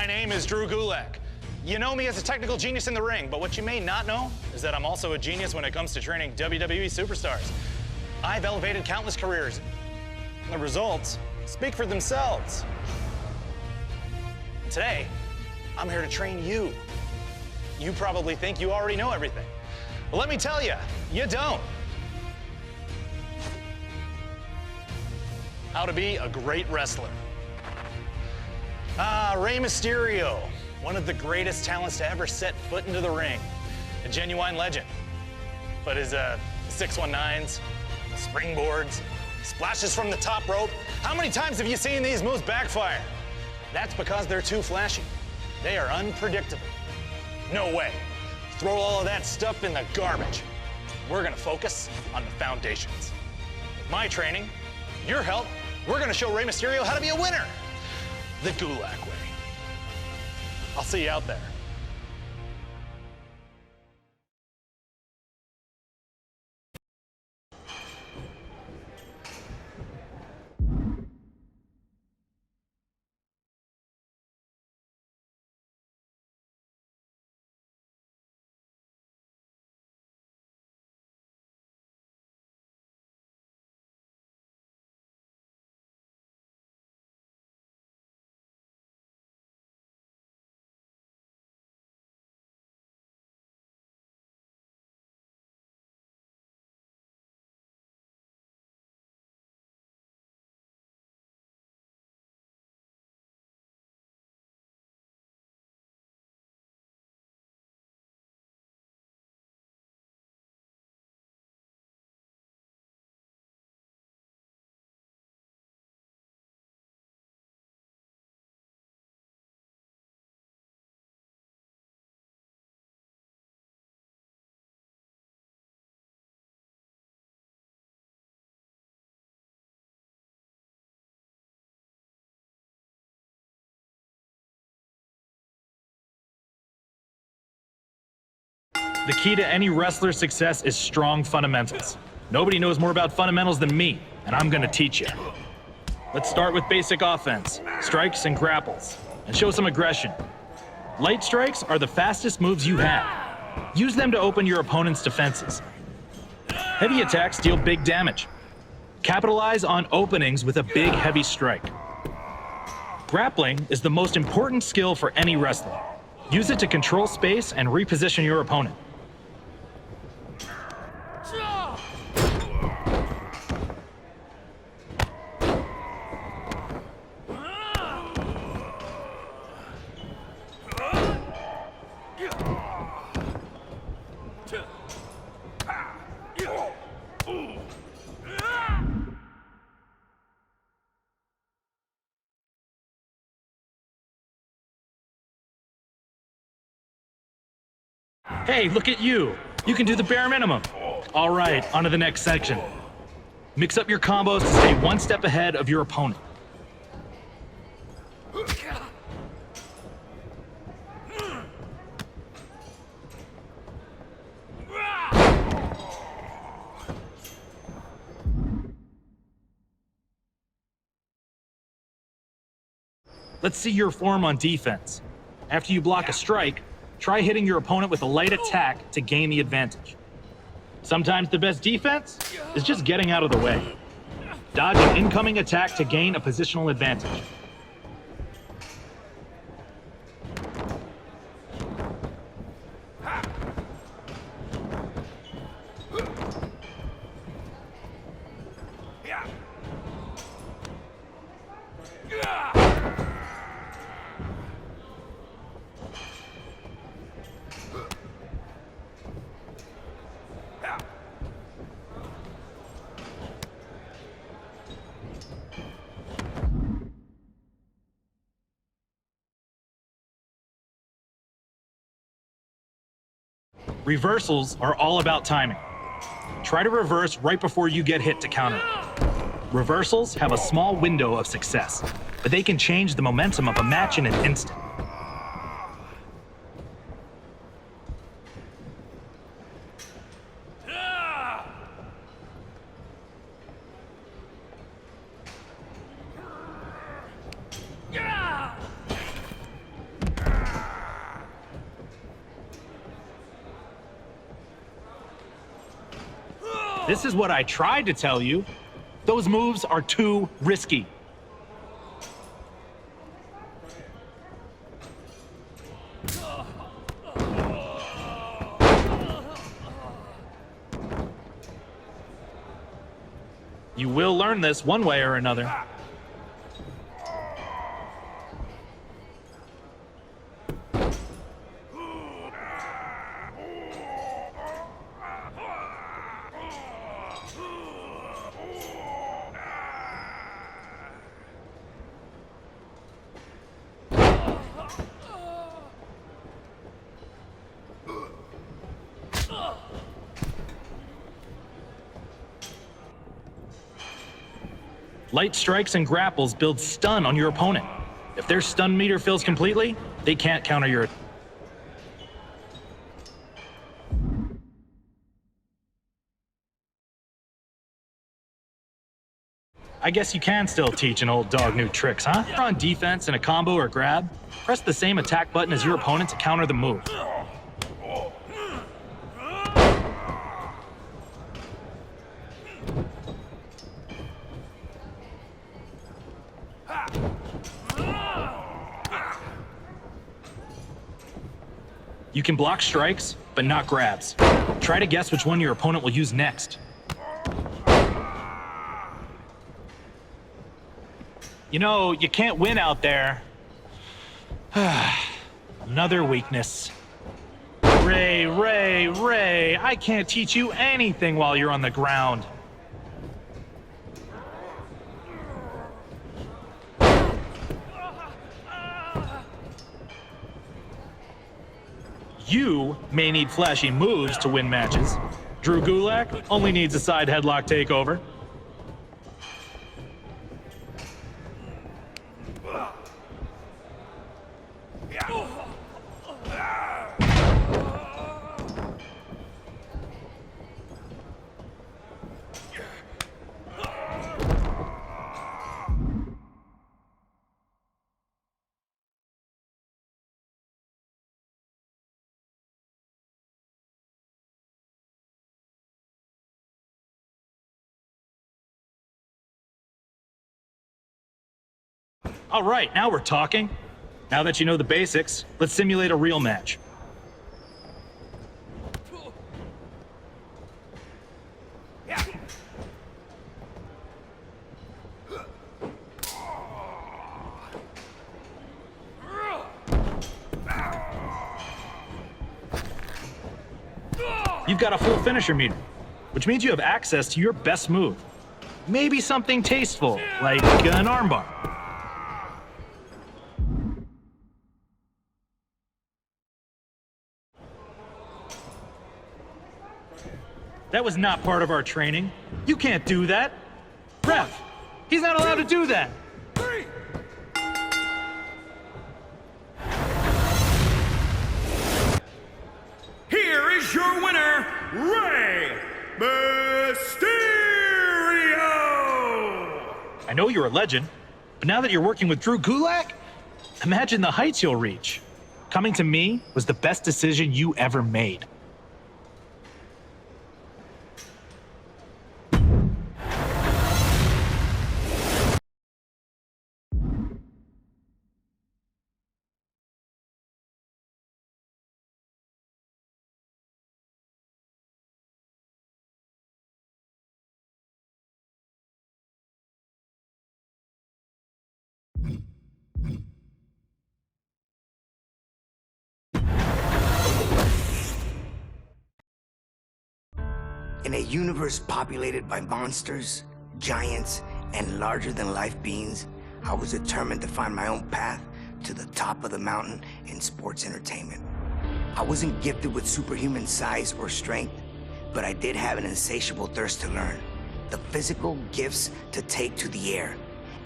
name is Drew Gulak. You know me as a technical genius in the ring, but what you may not know is that I'm also a genius when it comes to training WWE superstars. I've elevated countless careers, and the results speak for themselves. Today, I'm here to train you. You probably think you already know everything. But let me tell you, you don't. How to be a great wrestler. Rey Mysterio, one of the greatest talents to ever set foot into the ring. A genuine legend. But his 619s, springboards, splashes from the top rope, how many times have you seen these moves backfire? That's because they're too flashy. They are unpredictable. No way. Throw all of that stuff in the garbage. We're gonna focus on the foundations. With my training, your help, we're gonna show Rey Mysterio how to be a winner. The Gulak way. I'll see you out there. The key to any wrestler's success is strong fundamentals. Nobody knows more about fundamentals than me, and I'm gonna teach you. Let's start with basic offense, strikes and grapples, and show some aggression. Light strikes are the fastest moves you have. Use them to open your opponent's defenses. Heavy attacks deal big damage. Capitalize on openings with a big, heavy strike. Grappling is the most important skill for any wrestler. Use it to control space and reposition your opponent. Hey, look at you. You can do the bare minimum. All right, on to the next section. Mix up your combos to stay one step ahead of your opponent. Let's see your form on defense. After you block a strike, try hitting your opponent with a light attack to gain the advantage. Sometimes the best defense is just getting out of the way. Dodge an incoming attack to gain a positional advantage. Reversals are all about timing. Try to reverse right before you get hit to counter it. Reversals have a small window of success, but they can change the momentum of a match in an instant. This is what I tried to tell you. Those moves are too risky. You will learn this one way or another. Light strikes and grapples build stun on your opponent. If their stun meter fills completely, they can't counter your... I guess you can still teach an old dog new tricks, huh? If you're on defense in a combo or grab, press the same attack button as your opponent to counter the move. You can block strikes, but not grabs. Try to guess which one your opponent will use next. You know, you can't win out there. Another weakness. Ray, I can't teach you anything while you're on the ground. You may need flashy moves to win matches. Drew Gulak only needs a side headlock takeover. All right, now we're talking. Now that you know the basics, let's simulate a real match. You've got a full finisher meter, which means you have access to your best move. Maybe something tasteful, like an armbar. That was not part of our training. You can't do that. Ref, he's not allowed to do that. Here is your winner, Rey Mysterio! I know you're a legend, but now that you're working with Drew Gulak, imagine the heights you'll reach. Coming to me was the best decision you ever made. In a universe populated by monsters, giants, and larger-than-life beings, I was determined to find my own path to the top of the mountain in sports entertainment. I wasn't gifted with superhuman size or strength, but I did have an insatiable thirst to learn, the physical gifts to take to the air,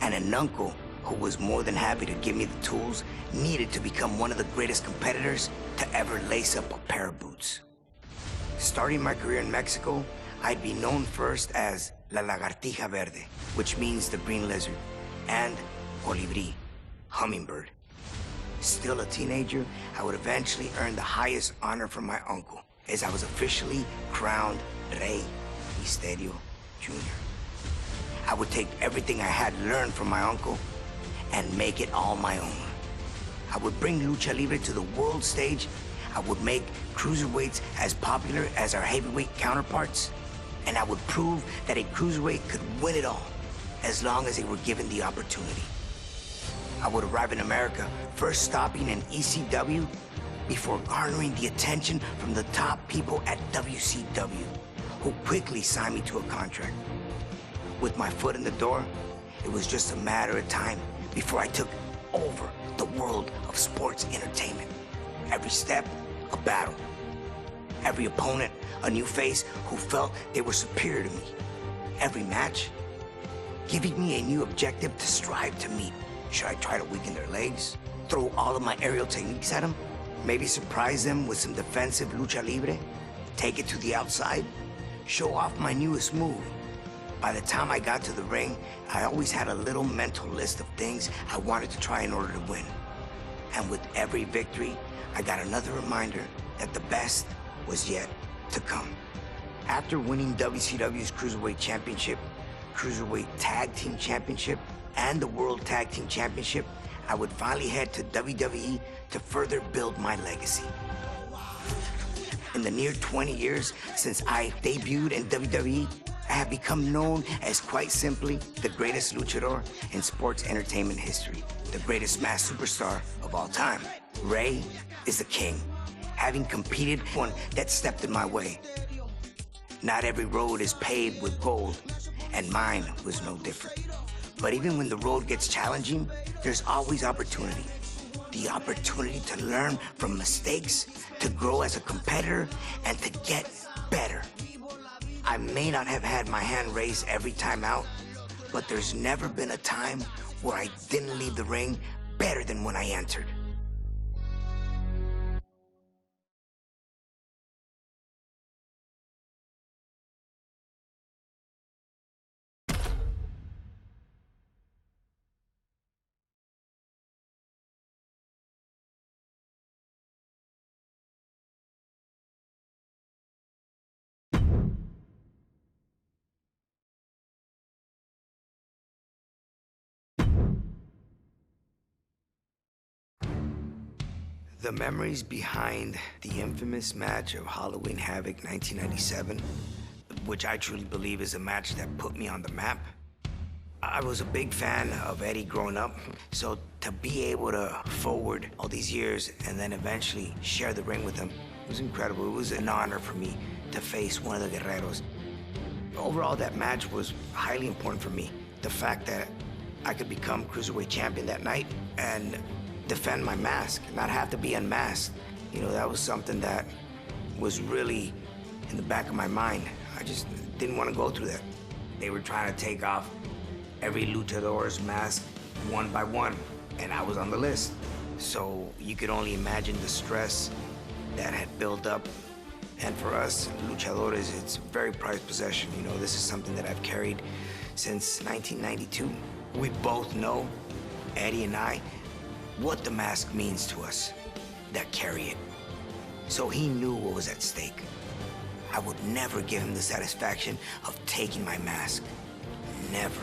and an uncle who was more than happy to give me the tools needed to become one of the greatest competitors to ever lace up a pair of boots. Starting my career in Mexico, I'd be known first as La Lagartija Verde, which means the green lizard, and Colibri, hummingbird. Still a teenager, I would eventually earn the highest honor from my uncle, as I was officially crowned Rey Mysterio Jr. I would take everything I had learned from my uncle and make it all my own. I would bring Lucha Libre to the world stage. I would make cruiserweights as popular as our heavyweight counterparts. And I would prove that a cruiserweight could win it all, as long as they were given the opportunity. I would arrive in America, first stopping in ECW, before garnering the attention from the top people at WCW, who quickly signed me to a contract. With my foot in the door, it was just a matter of time before I took over the world of sports entertainment. Every step, a battle. Every opponent, a new face who felt they were superior to me. Every match, giving me a new objective to strive to meet. Should I try to weaken their legs? Throw all of my aerial techniques at them? Maybe surprise them with some defensive lucha libre? Take it to the outside? Show off my newest move? By the time I got to the ring, I always had a little mental list of things I wanted to try in order to win. And with every victory, I got another reminder that the best was yet to come. After winning WCW's Cruiserweight Championship, Cruiserweight Tag Team Championship, and the World Tag Team Championship, I would finally head to WWE to further build my legacy. In the near 20 years since I debuted in WWE, I have become known as, quite simply, the greatest luchador in sports entertainment history, the greatest masked superstar of all time. Rey is the king, having competed one that stepped in my way. Not every road is paved with gold, and mine was no different. But even when the road gets challenging, there's always opportunity. The opportunity to learn from mistakes, to grow as a competitor, and to get better. I may not have had my hand raised every time out, but there's never been a time where I didn't leave the ring better than when I entered. The memories behind the infamous match of Halloween Havoc 1997, which I truly believe is a match that put me on the map. I was a big fan of Eddie growing up, so to be able to forward all these years and then eventually share the ring with him was incredible. It was an honor for me to face one of the Guerreros. Overall, that match was highly important for me. The fact that I could become Cruiserweight Champion that night and defend my mask, not have to be unmasked. You know, that was something that was really in the back of my mind. I just didn't want to go through that. They were trying to take off every luchador's mask one by one, and I was on the list. So you could only imagine the stress that had built up. And for us luchadores, it's a very prized possession. You know, this is something that I've carried since 1992. We both know, Eddie and I, what the mask means to us that carry it. So he knew what was at stake. I would never give him the satisfaction of taking my mask. Never.